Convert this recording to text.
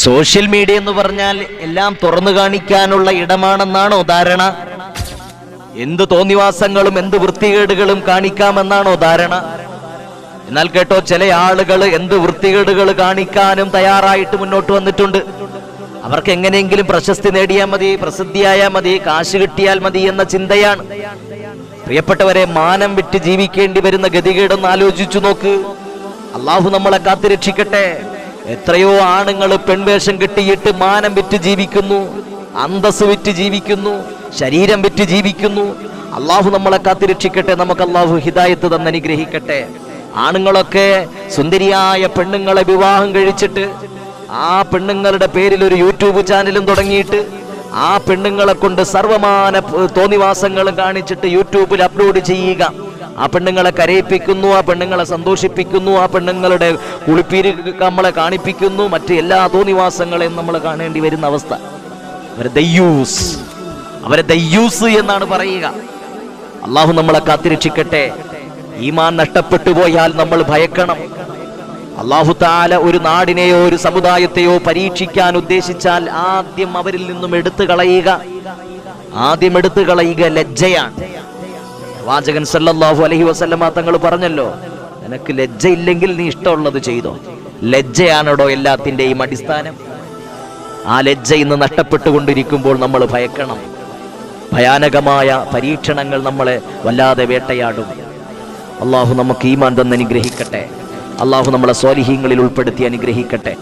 Social media എന്ന് പറഞ്ഞാൽ എല്ലാം തുറന്നു കാണിക്കാനുള്ള ഇടമാണെന്നാണോ ധാരണ? എന്ത് തോന്നിവാസങ്ങളും എന്ത് വൃത്തികേടുകളും കാണിക്കാമെന്നാണോ ധാരണ? എന്നാൽ കേട്ടോ, ചില ആളുകൾ എന്ത് വൃത്തികേടുകൾ കാണിക്കാനും തയ്യാറായിട്ട് മുന്നോട്ട് വന്നിട്ടുണ്ട്. അവർക്ക് എങ്ങനെയെങ്കിലും പ്രശസ്തി നേടിയാൽ മതി, പ്രസിദ്ധിയായാൽ മതി, കാശ് കിട്ടിയാൽ മതി എന്ന ചിന്തയാണ്. പ്രിയപ്പെട്ടവരെ, മാനം വിറ്റ് ജീവിക്കേണ്ടി വരുന്ന ഗതികേടൊന്ന് ആലോചിച്ചു നോക്ക്. അള്ളാഹു നമ്മളെ കാത്തുരക്ഷിക്കട്ടെ. എത്രയോ ആണുങ്ങൾ പെൺവേഷം കിട്ടിയിട്ട് മാനം വിറ്റ് ജീവിക്കുന്നു, അന്തസ് വിറ്റ് ജീവിക്കുന്നു, ശരീരം വിറ്റ് ജീവിക്കുന്നു. അള്ളാഹു നമ്മളെ കാത്തുരക്ഷിക്കട്ടെ. നമുക്ക് അള്ളാഹു ഹിദായത്ത് തന്ന് അനുഗ്രഹിക്കട്ടെ. ആണുങ്ങളൊക്കെ സുന്ദരിയായ പെണ്ണുങ്ങളെ വിവാഹം കഴിച്ചിട്ട് ആ പെണ്ണുങ്ങളുടെ പേരിൽ ഒരു യൂട്യൂബ് ചാനലും തുടങ്ങിയിട്ട് ആ പെണ്ണുങ്ങളെ കൊണ്ട് സർവമാന തോന്നിവാസങ്ങളും കാണിച്ചിട്ട് യൂട്യൂബിൽ അപ്ലോഡ് ചെയ്യുക. ആ പെണ്ണുങ്ങളെ കരയിപ്പിക്കുന്നു, ആ പെണ്ണുങ്ങളെ സന്തോഷിപ്പിക്കുന്നു, ആ പെണ്ണുങ്ങളുടെ കുളിപ്പീര് നമ്മളെ കാണിപ്പിക്കുന്നു, മറ്റ് എല്ലാ തോന്നിവാസങ്ങളെയും നമ്മൾ കാണേണ്ടി വരുന്ന അവസ്ഥ. അവരെ ദയ്യൂസ് എന്നാണ് പറയുക. അള്ളാഹു നമ്മളെ കാത്തിരക്ഷിക്കട്ടെ. ഈമാൻ നഷ്ടപ്പെട്ടു പോയാൽ നമ്മൾ ഭയക്കണം. അല്ലാഹു തആല ഒരു നാടിനെയോ ഒരു സമുദായത്തെയോ പരീക്ഷിക്കാൻ ഉദ്ദേശിച്ചാൽ ആദ്യം അവരിൽ നിന്നും എടുത്തു കളയുക ലജ്ജയാണ്. പ്രവാചകൻ സല്ലല്ലാഹു അലൈഹി വസല്ലമ തങ്ങൾ പറഞ്ഞല്ലോ, നിനക്ക് ലജ്ജയില്ലെങ്കിൽ നീ ഇഷ്ടമുള്ളത് ചെയ്തോ. ലജ്ജയാണോ എല്ലാത്തിൻ്റെയും അടിസ്ഥാനം? ആ ലജ്ജ ഇന്ന് നഷ്ടപ്പെട്ടുകൊണ്ടിരിക്കുമ്പോൾ നമ്മൾ ഭയക്കണം. ഭയാനകമായ പരീക്ഷണങ്ങൾ നമ്മളെ വല്ലാതെ വേട്ടയാടും. അള്ളാഹു നമുക്ക് ഈമാൻ തന്ന് അനുഗ്രഹിക്കട്ടെ. അള്ളാഹു നമ്മളെ സ്വാലിഹീങ്ങളിൽ ഉൾപ്പെടുത്തി അനുഗ്രഹിക്കട്ടെ.